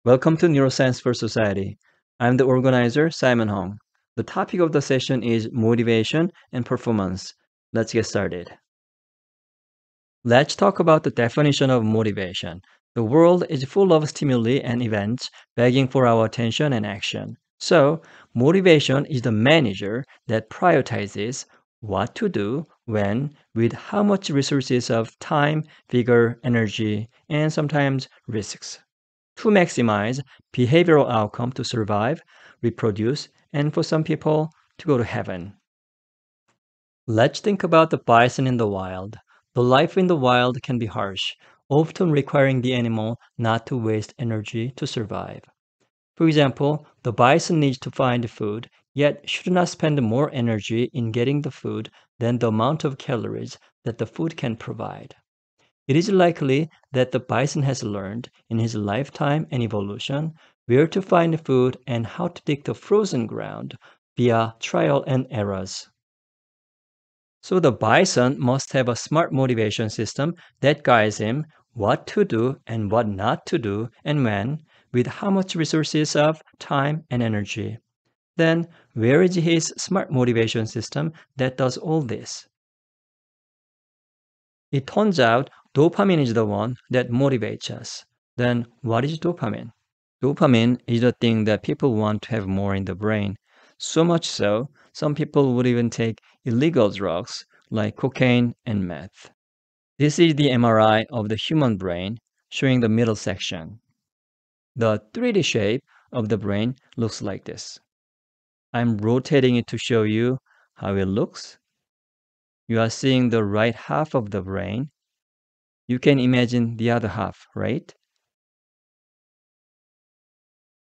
Welcome to Neuroscience for Society. I'm the organizer, Simon Hong. The topic of the session is motivation and performance. Let's get started. Let's talk about the definition of motivation. The world is full of stimuli and events begging for our attention and action. So, motivation is the manager that prioritizes what to do, when, with how much resources of time, vigor, energy, and sometimes risks to maximize behavioral outcome to survive, reproduce, and for some people, to go to heaven. Let's think about the bison in the wild. The life in the wild can be harsh, often requiring the animal not to waste energy to survive. For example, the bison needs to find food, yet should not spend more energy in getting the food than the amount of calories that the food can provide. It is likely that the bison has learned in his lifetime and evolution where to find food and how to dig the frozen ground via trial and errors. So the bison must have a smart motivation system that guides him what to do and what not to do and when, with how much resources of time and energy. Then, where is his smart motivation system that does all this? It turns out dopamine is the one that motivates us. Then what is dopamine? Dopamine is the thing that people want to have more in the brain. So much so, some people would even take illegal drugs like cocaine and meth. This is the MRI of the human brain, showing the middle section. The 3D shape of the brain looks like this. I'm rotating it to show you how it looks. You are seeing the right half of the brain. You can imagine the other half, right?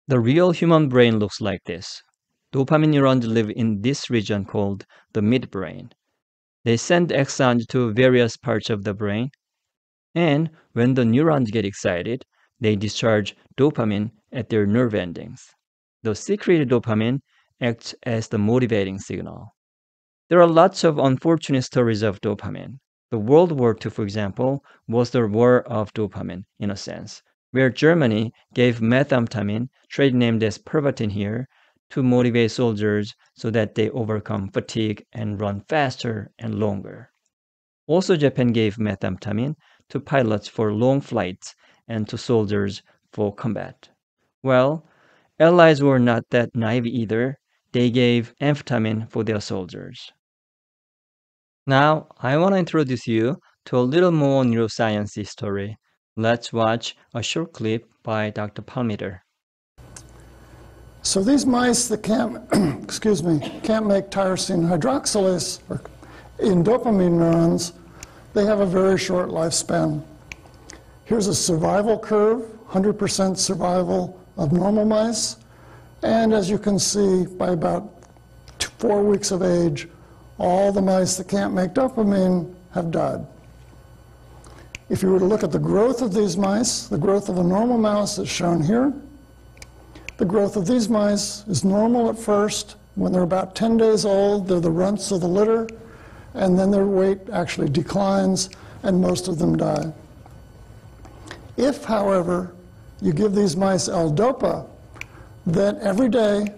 The real human brain looks like this. Dopamine neurons live in this region called the midbrain. They send axons to various parts of the brain, and when the neurons get excited, they discharge dopamine at their nerve endings. The secreted dopamine acts as the motivating signal. There are lots of unfortunate stories of dopamine. The World War II, for example, was the war of dopamine, in a sense, where Germany gave methamphetamine, trade named as Pervitin here, to motivate soldiers so that they overcome fatigue and run faster and longer. Also, Japan gave methamphetamine to pilots for long flights and to soldiers for combat. Well, Allies were not that naive either. They gave amphetamine for their soldiers. Now, I want to introduce you to a little more neuroscience history. Let's watch a short clip by Dr. Palmiter. So these mice that can't make tyrosine hydroxylase in dopamine neurons, they have a very short lifespan. Here's a survival curve, 100% survival of normal mice. And as you can see, by about 4 weeks of age, all the mice that can't make dopamine have died. If you were to look at the growth of these mice, the growth of a normal mouse is shown here. The growth of these mice is normal at first. When they're about 10 days old, they're the runts of the litter, and then their weight actually declines, and most of them die. If, however, you give these mice L-Dopa, then every day,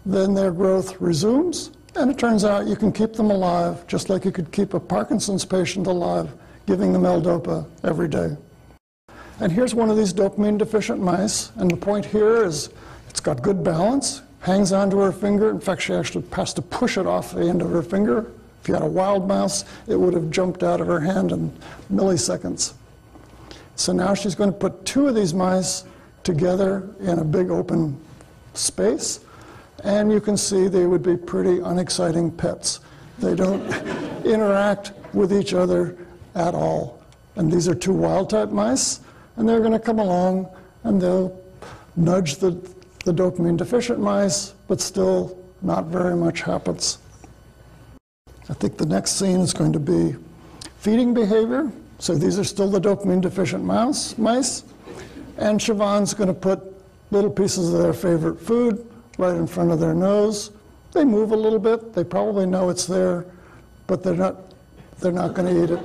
then their growth resumes, and it turns out you can keep them alive, just like you could keep a Parkinson's patient alive, giving them L-Dopa every day. And here's one of these dopamine-deficient mice, and the point here is it's got good balance, hangs onto her finger. In fact, she actually has to push it off the end of her finger. If you had a wild mouse, it would have jumped out of her hand in milliseconds. So now she's going to put 2 of these mice together in a big open space, and you can see they would be pretty unexciting pets. They don't interact with each other at all. And these are 2 wild-type mice, and they're going to come along and they'll nudge the dopamine-deficient mice, but still not very much happens. I think the next scene is going to be feeding behavior. So these are still the dopamine-deficient mice, and Siobhan's going to put little pieces of their favorite food right in front of their nose. They move a little bit. They probably know it's there, but they're not going to eat it.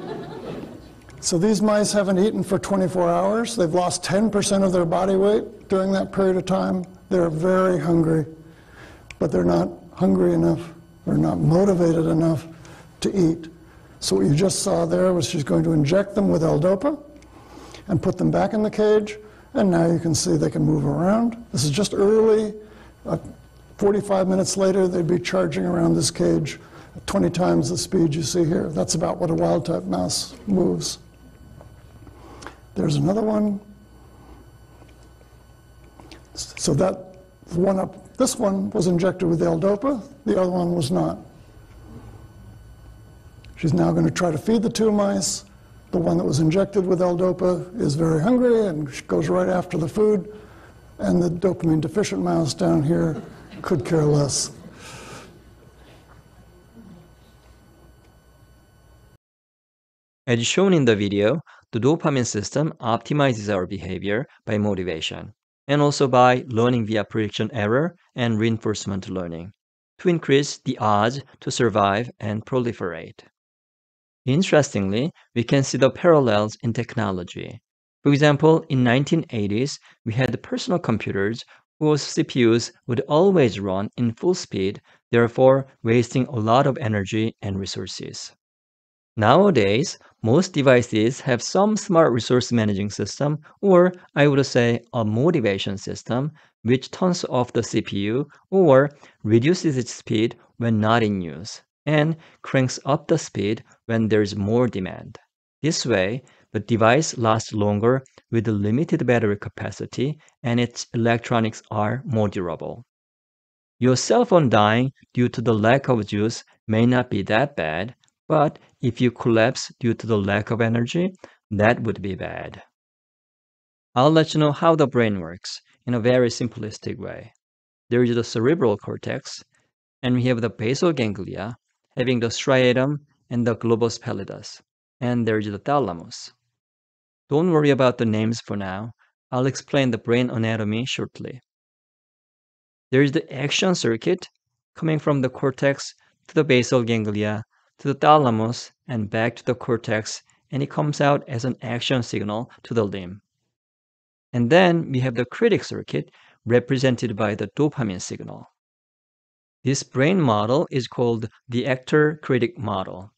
So these mice haven't eaten for 24 hours. They've lost 10% of their body weight during that period of time. They're very hungry, but they're not hungry enough, or not motivated enough to eat. So what you just saw there was she's going to inject them with L-Dopa and put them back in the cage, and now you can see they can move around. This is just early. 45 minutes later, they'd be charging around this cage at 20 times the speed you see here. That's about what a wild-type mouse moves. There's another one. So that one up, this one was injected with L-Dopa, the other one was not. She's now going to try to feed the two mice. The one that was injected with L-Dopa is very hungry and goes right after the food, and the dopamine deficient mouse down here could care less. As shown in the video, the dopamine system optimizes our behavior by motivation, and also by learning via prediction error and reinforcement learning, to increase the odds to survive and proliferate. Interestingly, we can see the parallels in technology. For example, in 1980s, we had personal computers whose CPUs would always run in full speed, therefore wasting a lot of energy and resources. Nowadays, most devices have some smart resource managing system, or I would say a motivation system, which turns off the CPU or reduces its speed when not in use, and cranks up the speed when there's more demand. This way, the device lasts longer with a limited battery capacity, and its electronics are more durable. Your cell phone dying due to the lack of juice may not be that bad, but if you collapse due to the lack of energy, that would be bad. I'll let you know how the brain works in a very simplistic way. There is the cerebral cortex, and we have the basal ganglia, having the striatum and the globus pallidus, and there is the thalamus. Don't worry about the names for now. I'll explain the brain anatomy shortly. There is the action circuit coming from the cortex to the basal ganglia to the thalamus and back to the cortex, and it comes out as an action signal to the limb. And then we have the critic circuit represented by the dopamine signal. This brain model is called the Actor-Critic Model.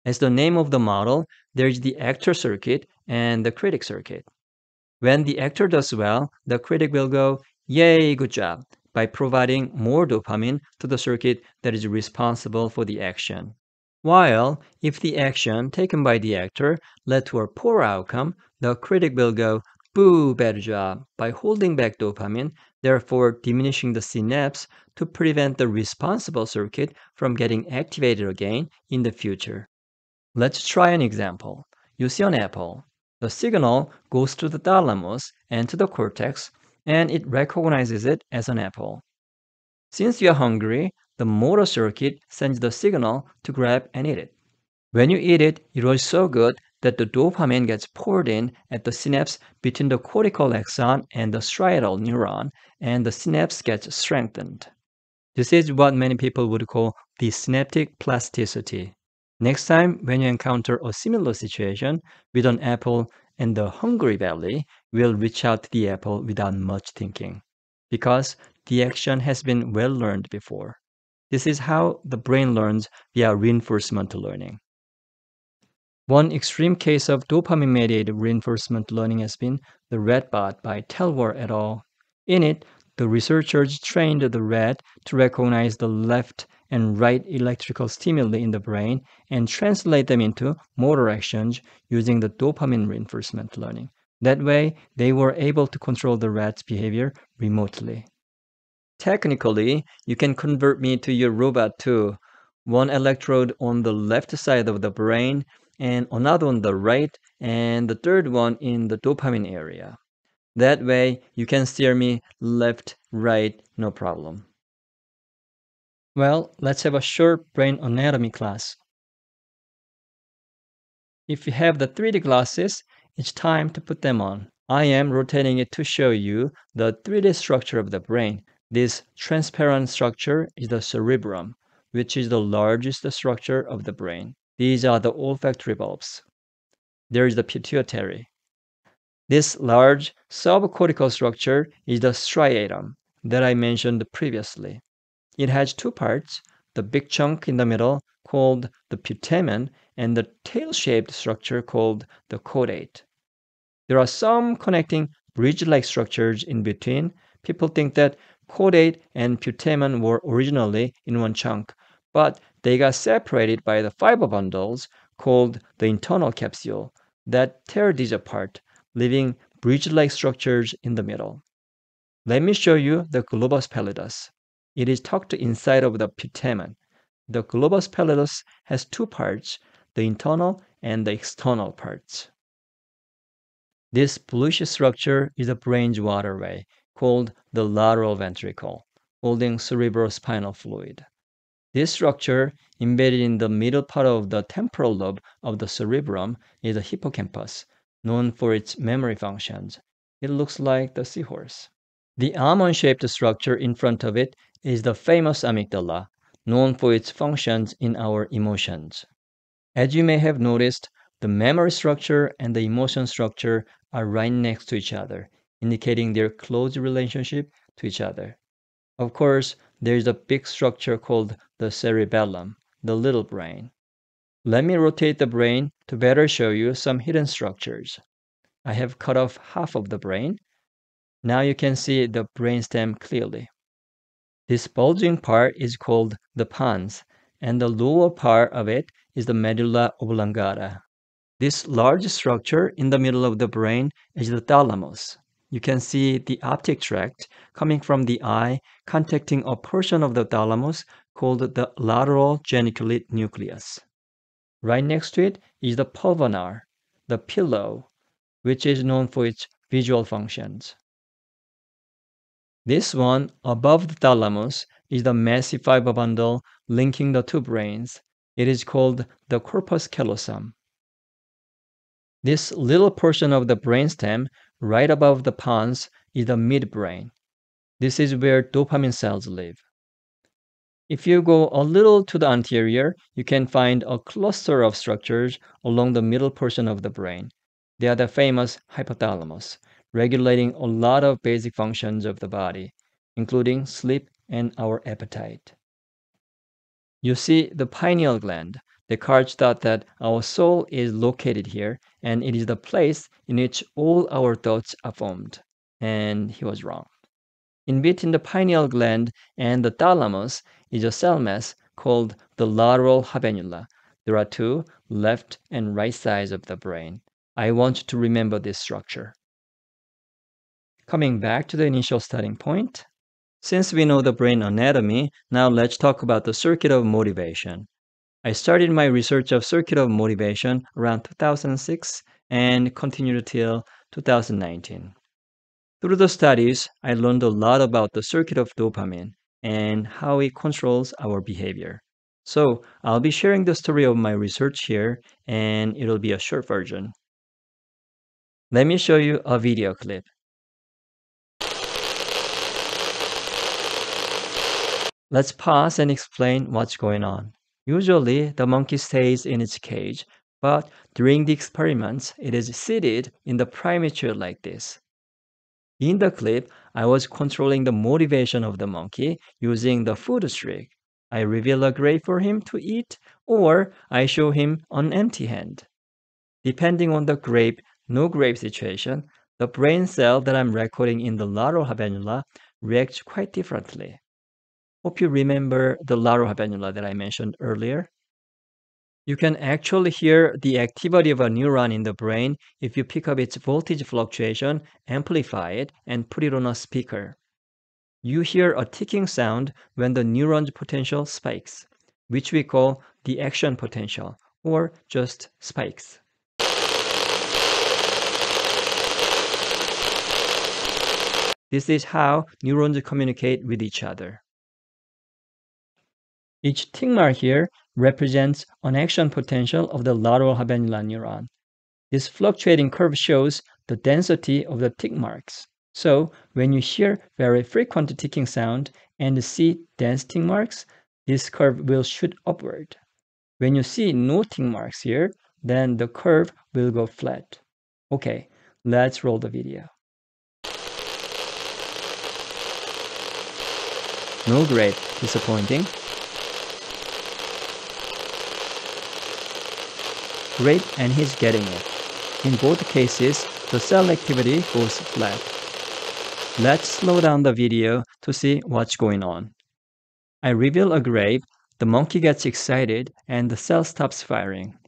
As the name of the model, there is the actor circuit and the critic circuit. When the actor does well, the critic will go, "Yay, good job," by providing more dopamine to the circuit that is responsible for the action. While, if the action taken by the actor led to a poor outcome, the critic will go, "Boo, bad job," by holding back dopamine, therefore diminishing the synapse to prevent the responsible circuit from getting activated again in the future. Let's try an example. You see an apple. The signal goes to the thalamus and to the cortex, and it recognizes it as an apple. Since you are hungry, the motor circuit sends the signal to grab and eat it. When you eat it, it was so good that the dopamine gets poured in at the synapse between the cortical axon and the striatal neuron, and the synapse gets strengthened. This is what many people would call the synaptic plasticity. Next time, when you encounter a similar situation with an apple and the hungry belly, we'll reach out to the apple without much thinking, because the action has been well learned before. This is how the brain learns via reinforcement learning. One extreme case of dopamine-mediated reinforcement learning has been the rat bot by Telwar et al. In it, the researchers trained the rat to recognize the left and right electrical stimuli in the brain and translate them into motor actions using the dopamine reinforcement learning. That way, they were able to control the rat's behavior remotely. Technically, you can convert me to your robot too. One electrode on the left side of the brain, and another on the right, and the third one in the dopamine area. That way, you can steer me left, right, no problem. Well, let's have a short brain anatomy class. If you have the 3D glasses, it's time to put them on. I am rotating it to show you the 3D structure of the brain. This transparent structure is the cerebrum, which is the largest structure of the brain. These are the olfactory bulbs. there is the pituitary. This large subcortical structure is the striatum that I mentioned previously. It has two parts, the big chunk in the middle called the putamen and the tail-shaped structure called the caudate. There are some connecting bridge-like structures in between. People think that caudate and putamen were originally in one chunk, but they got separated by the fiber bundles called the internal capsule that tear these apart, leaving bridge-like structures in the middle. Let me show you the globus pallidus. It is tucked inside of the putamen. The globus pallidus has two parts, the internal and the external parts. This bluish structure is the brain's waterway, called the lateral ventricle, holding cerebrospinal fluid. This structure, embedded in the middle part of the temporal lobe of the cerebrum, is the hippocampus, known for its memory functions. It looks like the seahorse. The almond-shaped structure in front of it is the famous amygdala, known for its functions in our emotions. As you may have noticed, the memory structure and the emotion structure are right next to each other, indicating their close relationship to each other. Of course, there is a big structure called the cerebellum, the little brain. Let me rotate the brain to better show you some hidden structures. I have cut off half of the brain. Now you can see the brainstem clearly. This bulging part is called the pons, and the lower part of it is the medulla oblongata. This large structure in the middle of the brain is the thalamus. You can see the optic tract coming from the eye contacting a portion of the thalamus called the lateral geniculate nucleus. Right next to it is the pulvinar, the pillow, which is known for its visual functions. This one above the thalamus is the massive fiber bundle linking the two brains. It is called the corpus callosum. This little portion of the brainstem right above the pons is the midbrain. This is where dopamine cells live. If you go a little to the anterior, you can find a cluster of structures along the middle portion of the brain. They are the famous hypothalamus, regulating a lot of basic functions of the body, including sleep and our appetite. You see the pineal gland. Descartes thought that our soul is located here, and it is the place in which all our thoughts are formed. And he was wrong. In between the pineal gland and the thalamus is a cell mass called the lateral habenula. There are two left and right sides of the brain. I want you to remember this structure. Coming back to the initial starting point, since we know the brain anatomy, now let's talk about the circuit of motivation. I started my research of circuit of motivation around 2006 and continued till 2019. Through the studies, I learned a lot about the circuit of dopamine and how it controls our behavior. So I'll be sharing the story of my research here, and it'll be a short version. Let me show you a video clip. Let's pause and explain what's going on. Usually, the monkey stays in its cage, but during the experiments, it is seated in the primate chair like this. In the clip, I was controlling the motivation of the monkey using the food trick. I reveal a grape for him to eat, or I show him an empty hand. Depending on the grape, no grape situation, the brain cell that I'm recording in the lateral habenula reacts quite differently. Hope you remember the lateral habenula that I mentioned earlier. You can actually hear the activity of a neuron in the brain if you pick up its voltage fluctuation, amplify it, and put it on a speaker. You hear a ticking sound when the neuron's potential spikes, which we call the action potential, or just spikes. This is how neurons communicate with each other. Each tick mark here represents an action potential of the lateral habenula neuron. This fluctuating curve shows the density of the tick marks. So when you hear very frequent ticking sound and see dense tick marks, this curve will shoot upward. When you see no tick marks here, then the curve will go flat. Okay, let's roll the video. No grade, disappointing. Great, and he's getting it. In both cases, the cell activity goes flat. Let's slow down the video to see what's going on. I reveal a grape, the monkey gets excited, and the cell stops firing.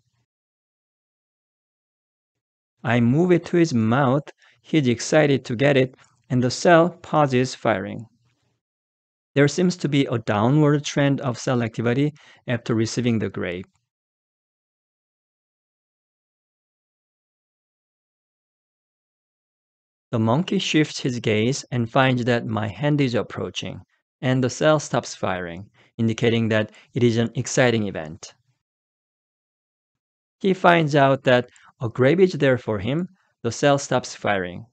I move it to his mouth, he's excited to get it, and the cell pauses firing. There seems to be a downward trend of cell activity after receiving the grape. The monkey shifts his gaze and finds that my hand is approaching, and the cell stops firing, indicating that it is an exciting event. He finds out that a grape is there for him, the cell stops firing.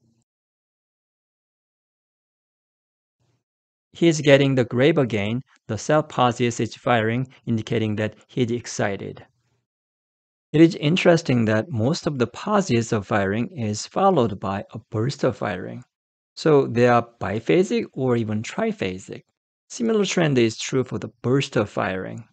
He is getting the grape again, the cell pauses its firing, indicating that he is excited. It is interesting that most of the pauses of firing is followed by a burst of firing. So they are biphasic or even triphasic. Similar trend is true for the burst of firing.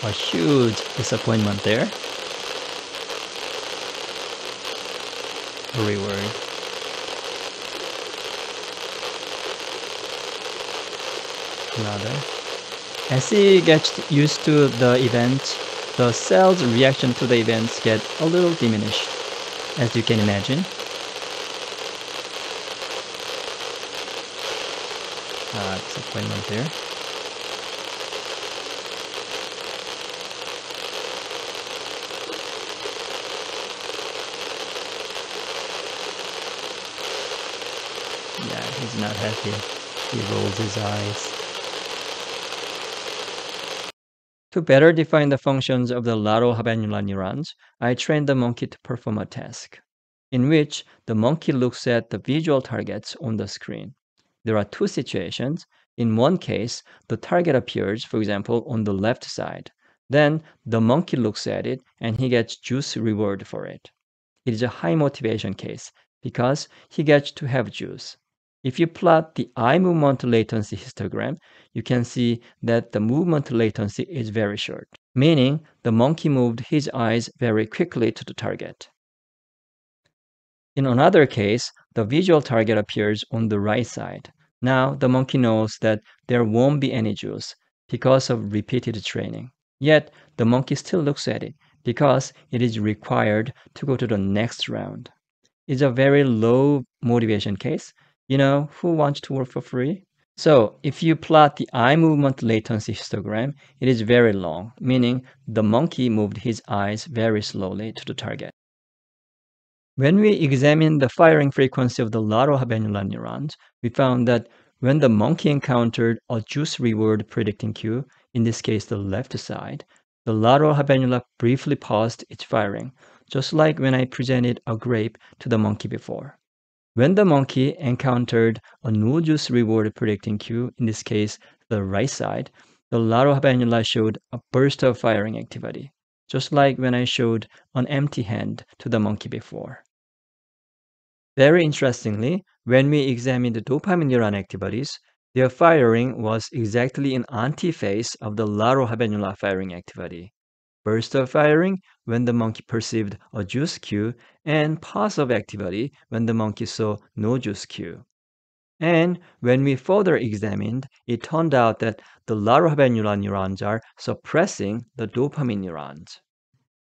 A huge disappointment there. Very worried. Another. As he gets used to the event, the cell's reaction to the events get a little diminished, as you can imagine. Disappointment there. Yeah, he's not happy. He rolls his eyes. To better define the functions of the lateral habenula neurons, I trained the monkey to perform a task, in which the monkey looks at the visual targets on the screen. There are two situations. In one case, the target appears, for example, on the left side. Then the monkey looks at it and he gets juice reward for it. It is a high motivation case because he gets to have juice. If you plot the eye movement latency histogram, you can see that the movement latency is very short, meaning the monkey moved his eyes very quickly to the target. In another case, the visual target appears on the right side. Now the monkey knows that there won't be any juice because of repeated training. Yet the monkey still looks at it because it is required to go to the next round. It's a very low motivation case. You know, who wants to work for free? So if you plot the eye movement latency histogram, it is very long, meaning the monkey moved his eyes very slowly to the target. When we examined the firing frequency of the lateral habenula neurons, we found that when the monkey encountered a juice reward predicting cue, in this case the left side, the lateral habenula briefly paused its firing, just like when I presented a grape to the monkey before. When the monkey encountered a no juice reward predicting cue, in this case the right side, the lateral habenula showed a burst of firing activity, just like when I showed an empty hand to the monkey before. Very interestingly, when we examined the dopamine neuron activities, their firing was exactly in antiphase of the lateral habenula firing activity. Burst of firing when the monkey perceived a juice cue, and pause of activity when the monkey saw no juice cue. And when we further examined, it turned out that the lateral habenula neurons are suppressing the dopamine neurons.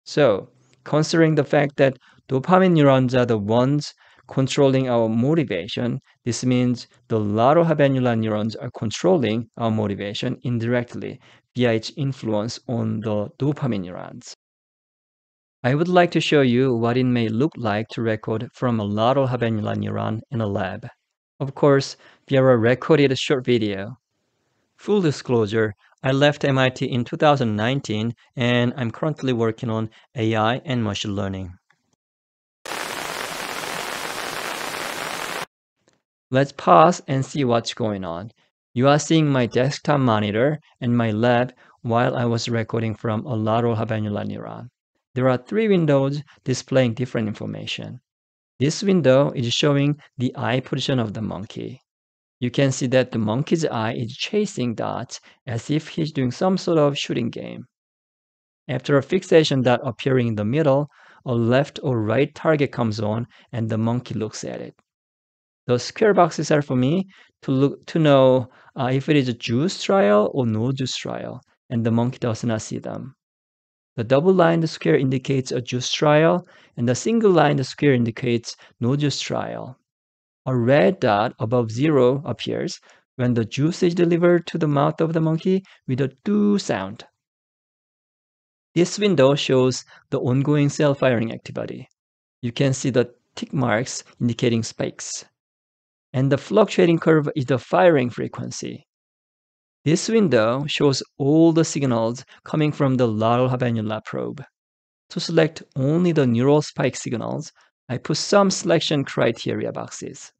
So, considering the fact that dopamine neurons are the ones controlling our motivation, this means the lateral habenula neurons are controlling our motivation indirectly via its influence on the dopamine neurons. I would like to show you what it may look like to record from a lateral habenula neuron in a lab. Of course, via a recorded short video. Full disclosure, I left MIT in 2019 and I'm currently working on AI and machine learning. Let's pause and see what's going on. You are seeing my desktop monitor and my lab while I was recording from a lateral habenula neuron. There are 3 windows displaying different information. This window is showing the eye position of the monkey. You can see that the monkey's eye is chasing dots as if he's doing some sort of shooting game. After a fixation dot appearing in the middle, a left or right target comes on and the monkey looks at it. The square boxes are for me to know if it is a Jhou strial or no Jhou strial, and the monkey does not see them. The double-lined square indicates a Jhou strial, and the single-lined square indicates no Jhou strial. A red dot above 0 appears when the juice is delivered to the mouth of the monkey with a doo sound. This window shows the ongoing cell firing activity. You can see the tick marks indicating spikes. And the fluctuating curve is the firing frequency. This window shows all the signals coming from the lateral habenula probe. To select only the neural spike signals, I put some selection criteria boxes.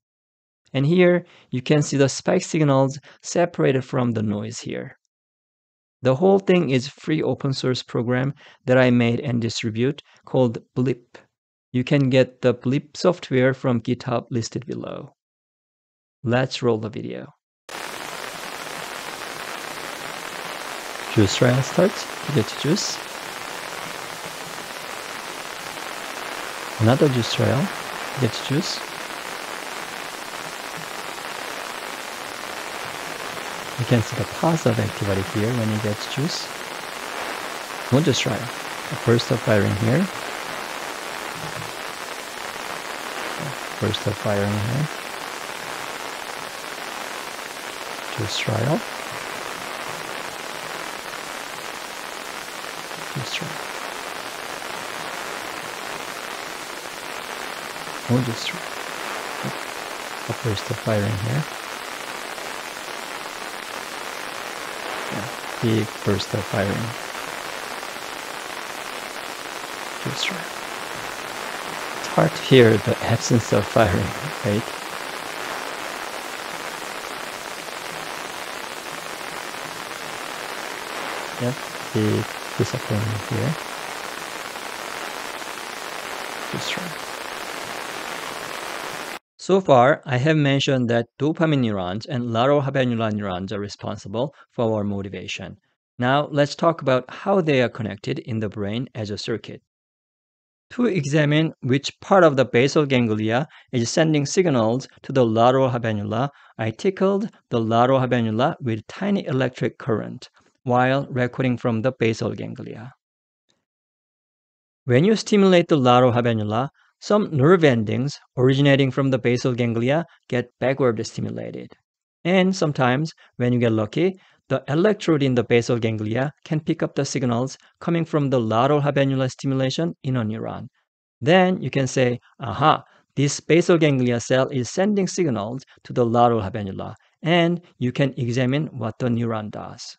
And here you can see the spike signals separated from the noise here. The whole thing is free open source program that I made and distribute called Blip. You can get the Blip software from GitHub listed below. Let's roll the video. Juice trial starts. You get to juice. Another juice trial. You get to juice. You can see the positive activity here when he gets juice. No juice trial. A burst of firing here. Burst of firing here. Juice trial. Juice trial. No juice trial. A burst of firing here. Big burst of firing. Juice trial. It's hard to hear the absence of firing, right? Yep, big disappointment here. Juice trial. So far, I have mentioned that dopamine neurons and lateral habenula neurons are responsible for our motivation. Now, let's talk about how they are connected in the brain as a circuit. To examine which part of the basal ganglia is sending signals to the lateral habenula, I tickled the lateral habenula with tiny electric current while recording from the basal ganglia. When you stimulate the lateral habenula, some nerve endings originating from the basal ganglia get backward stimulated. And sometimes, when you get lucky, the electrode in the basal ganglia can pick up the signals coming from the lateral habenula stimulation in a neuron. Then you can say, aha, this basal ganglia cell is sending signals to the lateral habenula, and you can examine what the neuron does.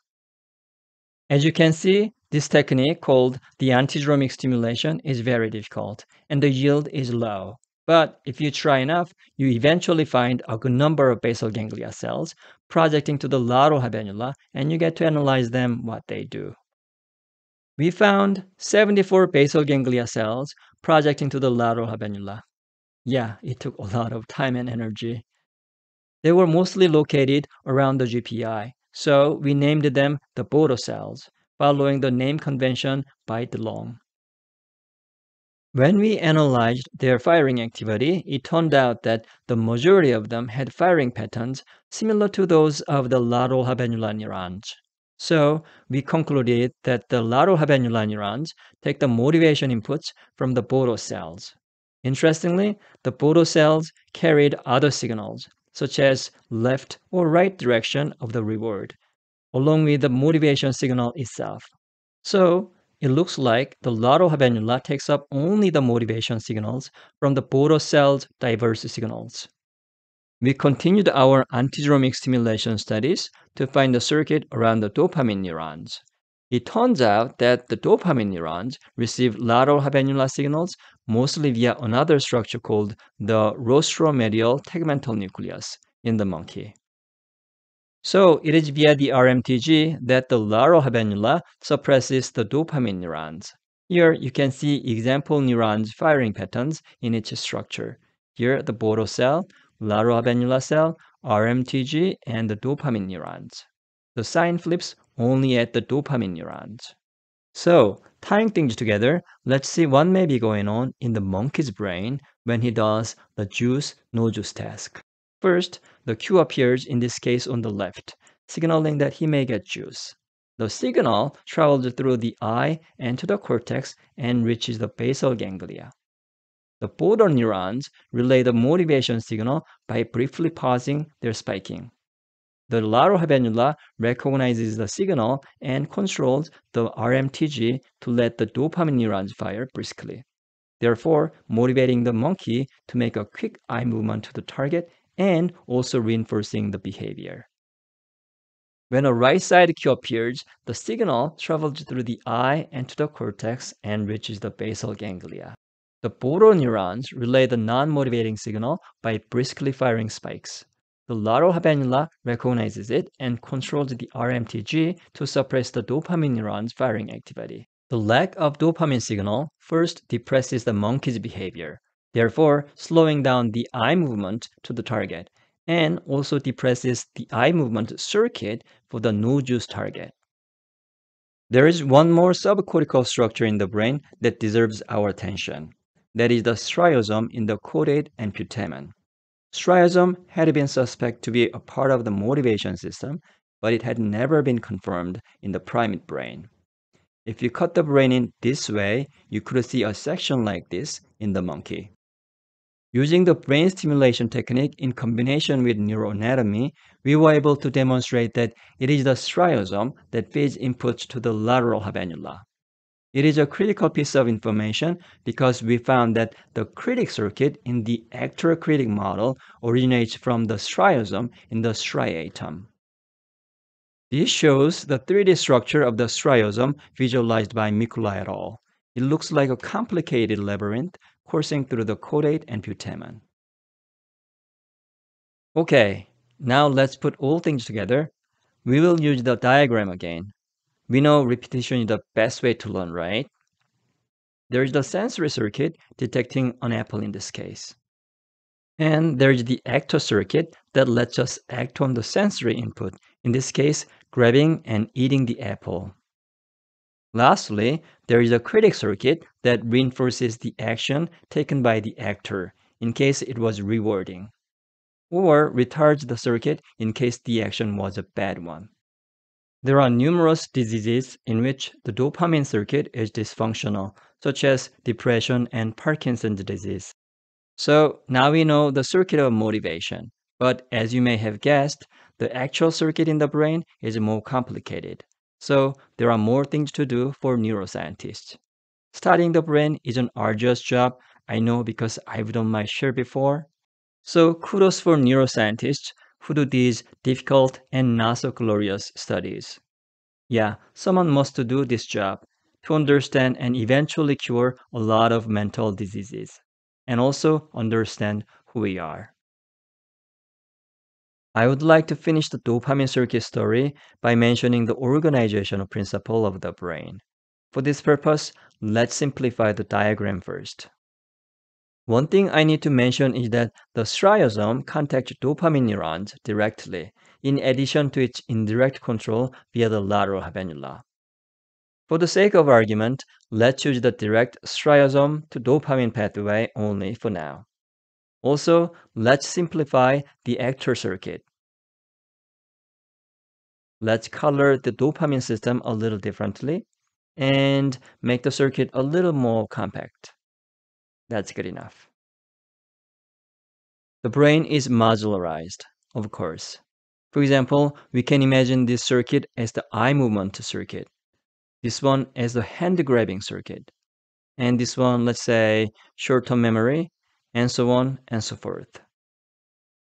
As you can see, this technique called the antidromic stimulation is very difficult, and the yield is low. But if you try enough, you eventually find a good number of basal ganglia cells projecting to the lateral habenula, and you get to analyze them what they do. We found 74 basal ganglia cells projecting to the lateral habenula. Yeah, it took a lot of time and energy. They were mostly located around the GPI, so we named them the Bodo cells, following the name convention by DeLong. When we analyzed their firing activity, it turned out that the majority of them had firing patterns similar to those of the lateral habenula neurons. So we concluded that the lateral habenula neurons take the motivation inputs from the Bodo cells. Interestingly, the Bodo cells carried other signals, such as left or right direction of the reward, along with the motivation signal itself. So it looks like the lateral habenula takes up only the motivation signals from the Bodo cells' diverse signals. We continued our antidromic stimulation studies to find the circuit around the dopamine neurons. It turns out that the dopamine neurons receive lateral habenula signals mostly via another structure called the rostromedial tegmental nucleus in the monkey. So it is via the RMTG that the lateral habenula suppresses the dopamine neurons. Here you can see example neurons firing patterns in each structure. Here the Bodo cell, lateral habenula cell, RMTG, and the dopamine neurons. The sign flips only at the dopamine neurons. So, tying things together, let's see what may be going on in the monkey's brain when he does the juice, no juice task. First, the cue appears in this case on the left, signaling that he may get juice. The signal travels through the eye and to the cortex and reaches the basal ganglia. The motor neurons relay the motivation signal by briefly pausing their spiking. The lateral habenula recognizes the signal and controls the RMTG to let the dopamine neurons fire briskly, therefore motivating the monkey to make a quick eye movement to the target and also reinforcing the behavior. When a right side cue appears, the signal travels through the eye and to the cortex and reaches the basal ganglia. The motor neurons relay the non-motivating signal by briskly firing spikes. The lateral habenula recognizes it and controls the RMTG to suppress the dopamine neurons' firing activity. The lack of dopamine signal first depresses the monkey's behavior, therefore slowing down the eye movement to the target, and also depresses the eye movement circuit for the no-juice target. There is one more subcortical structure in the brain that deserves our attention. That is the striosome in the caudate and putamen. Striosome had been suspected to be a part of the motivation system, but it had never been confirmed in the primate brain. If you cut the brain in this way, you could see a section like this in the monkey. Using the brain stimulation technique in combination with neuroanatomy, we were able to demonstrate that it is the striosome that feeds inputs to the lateral habenula. It is a critical piece of information because we found that the critic circuit in the Actor-Critic model originates from the striosome in the striatum. This shows the 3D structure of the striosome visualized by Mikula et al. It looks like a complicated labyrinth coursing through the caudate and putamen. Okay, now let's put all things together. We will use the diagram again. We know repetition is the best way to learn, right? There is the sensory circuit detecting an apple in this case. And there is the actor circuit that lets us act on the sensory input, in this case, grabbing and eating the apple. Lastly, there is a critic circuit that reinforces the action taken by the actor, in case it was rewarding, or retards the circuit in case the action was a bad one. There are numerous diseases in which the dopamine circuit is dysfunctional, such as depression and Parkinson's disease. So now we know the circuit of motivation, but as you may have guessed, the actual circuit in the brain is more complicated. So there are more things to do for neuroscientists. Studying the brain is an arduous job, I know because I've done my share before. So kudos for neuroscientists who do these difficult and not so glorious studies. Yeah, someone must do this job to understand and eventually cure a lot of mental diseases, and also understand who we are. I would like to finish the dopamine circuit story by mentioning the organizational principle of the brain. For this purpose, let's simplify the diagram first. One thing I need to mention is that the striosome contacts dopamine neurons directly, in addition to its indirect control via the lateral habenula. For the sake of argument, let's use the direct striosome to dopamine pathway only for now. Also, let's simplify the actor circuit. Let's color the dopamine system a little differently and make the circuit a little more compact. That's good enough. The brain is modularized, of course. For example, we can imagine this circuit as the eye movement circuit, this one as the hand grabbing circuit, and this one, let's say, short-term memory, and so on and so forth.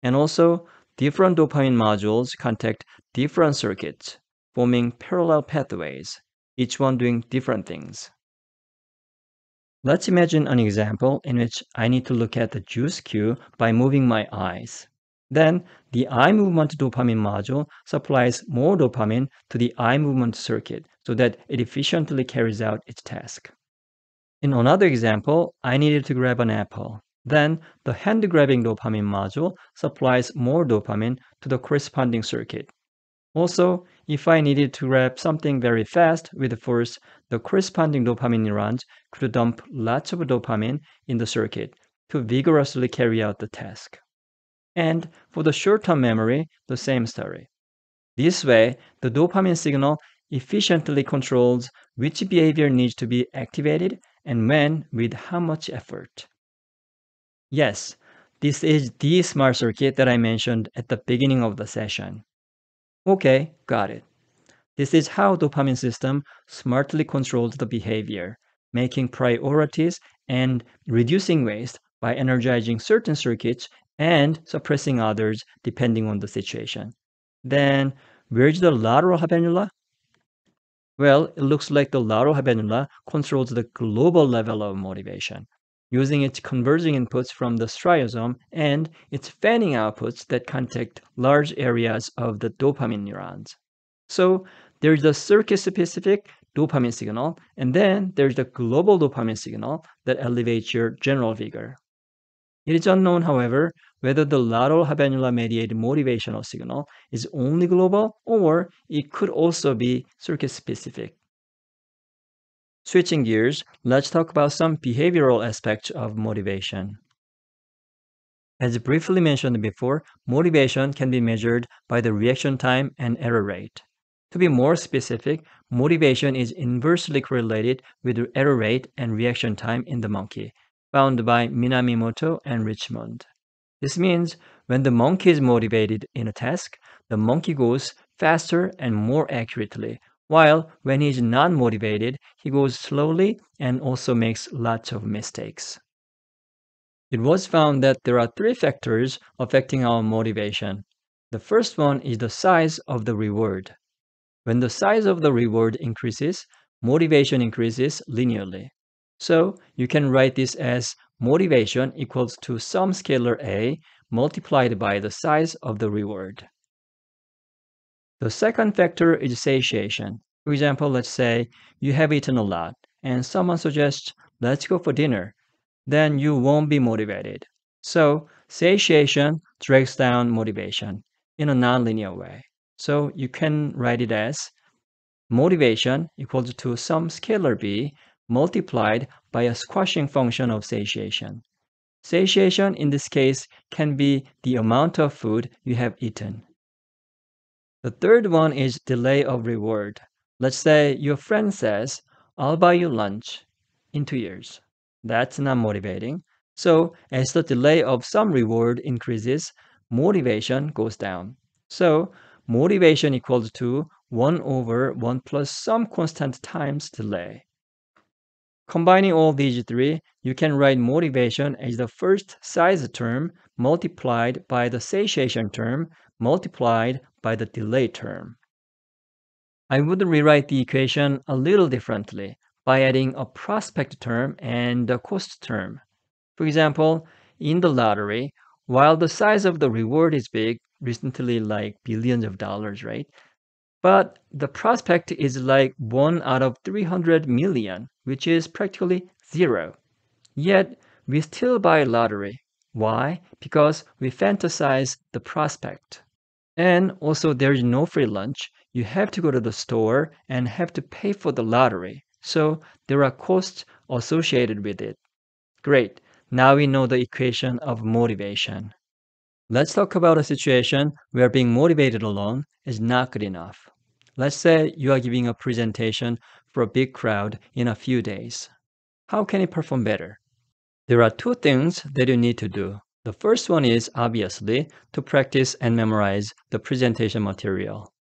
And also, different dopamine modules contact different circuits, forming parallel pathways, each one doing different things. Let's imagine an example in which I need to look at the juice cue by moving my eyes. Then the eye movement dopamine module supplies more dopamine to the eye movement circuit so that it efficiently carries out its task. In another example, I needed to grab an apple. Then the hand grabbing dopamine module supplies more dopamine to the corresponding circuit. Also, if I needed to grab something very fast with force, the corresponding dopamine neurons could dump lots of dopamine in the circuit to vigorously carry out the task. And for the short-term memory, the same story. This way, the dopamine signal efficiently controls which behavior needs to be activated and when with how much effort. Yes, this is the smart circuit that I mentioned at the beginning of the session. Okay, got it. This is how dopamine system smartly controls the behavior, making priorities and reducing waste by energizing certain circuits and suppressing others depending on the situation. Then, where's the lateral habenula? Well, it looks like the lateral habenula controls the global level of motivation, using its converging inputs from the striosome and its fanning outputs that contact large areas of the dopamine neurons. So there's the circuit-specific dopamine signal, and then there's the global dopamine signal that elevates your general vigor. It is unknown, however, whether the lateral habenula-mediated motivational signal is only global or it could also be circuit-specific. Switching gears, let's talk about some behavioral aspects of motivation. As briefly mentioned before, motivation can be measured by the reaction time and error rate. To be more specific, motivation is inversely correlated with error rate and reaction time in the monkey, found by Minamoto and Richmond. This means when the monkey is motivated in a task, the monkey goes faster and more accurately, while when he is not motivated, he goes slowly and also makes lots of mistakes. It was found that there are three factors affecting our motivation. The first one is the size of the reward. When the size of the reward increases, motivation increases linearly. So you can write this as motivation equals to some scalar A multiplied by the size of the reward. The second factor is satiation. For example, let's say you have eaten a lot and someone suggests, let's go for dinner. Then you won't be motivated. So satiation drags down motivation in a nonlinear way. So you can write it as motivation equals to some scalar B multiplied by a squashing function of satiation. Satiation in this case can be the amount of food you have eaten. The third one is delay of reward. Let's say your friend says, I'll buy you lunch in 2 years. That's not motivating. So as the delay of some reward increases, motivation goes down. So motivation equals to 1 over 1 plus some constant times delay. Combining all these three, you can write motivation as the first size term multiplied by the satiation term multiplied by the delay term. I would rewrite the equation a little differently by adding a prospect term and a cost term. For example, in the lottery, while the size of the reward is big, recently like billions of dollars, right? But the prospect is like 1 out of 300 million, which is practically zero. Yet, we still buy lottery. Why? Because we fantasize the prospect. And also, there is no free lunch. You have to go to the store and have to pay for the lottery. So, there are costs associated with it. Great. Now we know the equation of motivation. Let's talk about a situation where being motivated alone is not good enough. Let's say you are giving a presentation for a big crowd in a few days. How can you perform better? There are two things that you need to do. The first one is, obviously, to practice and memorize the presentation material.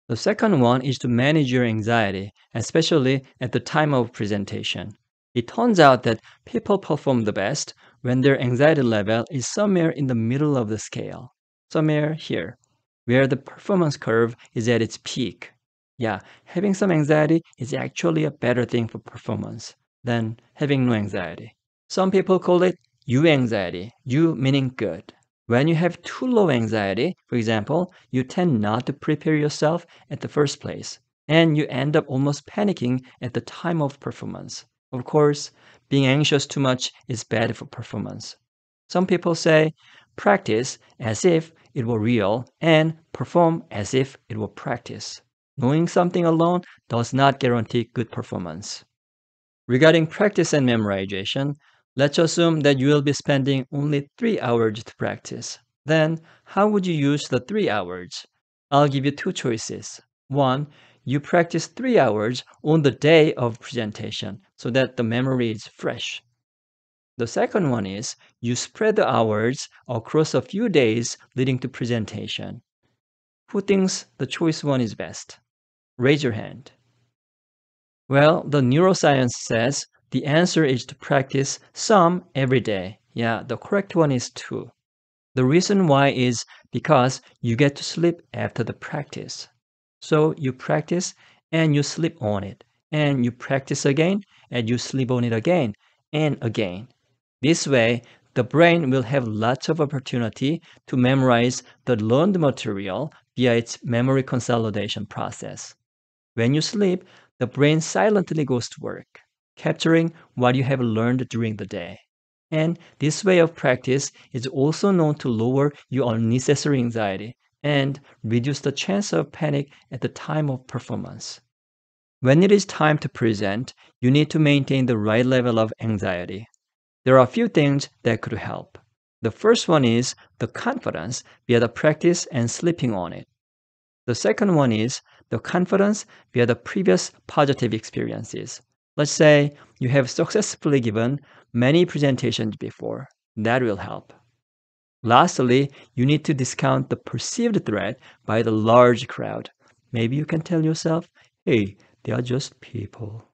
The second one is to manage your anxiety, especially at the time of presentation. It turns out that people perform the best when their anxiety level is somewhere in the middle of the scale, somewhere here, where the performance curve is at its peak. Yeah, having some anxiety is actually a better thing for performance. than having no anxiety. Some people call it U anxiety, U meaning good. When you have too low anxiety, for example, you tend not to prepare yourself at the first place, and you end up almost panicking at the time of performance. Of course, being anxious too much is bad for performance. Some people say, practice as if it were real and perform as if it were practice. Knowing something alone does not guarantee good performance. Regarding practice and memorization, let's assume that you will be spending only 3 hours to practice. Then, how would you use the 3 hours? I'll give you 2 choices. One, you practice 3 hours on the day of presentation so that the memory is fresh. The second one is you spread the hours across a few days leading to presentation. Who thinks the choice one is best? Raise your hand. Well, the neuroscience says the answer is to practice some every day. Yeah, the correct one is 2. The reason why is because you get to sleep after the practice. So you practice and you sleep on it. And you practice again and you sleep on it again and again. This way, the brain will have lots of opportunity to memorize the learned material via its memory consolidation process. When you sleep, the brain silently goes to work, capturing what you have learned during the day. And this way of practice is also known to lower your unnecessary anxiety and reduce the chance of panic at the time of performance. When it is time to present, you need to maintain the right level of anxiety. There are a few things that could help. The first one is the confidence via the practice and sleeping on it. The second one is the confidence via the previous positive experiences. Let's say you have successfully given many presentations before. That will help. Lastly, you need to discount the perceived threat by the large crowd. Maybe you can tell yourself, hey, they are just people.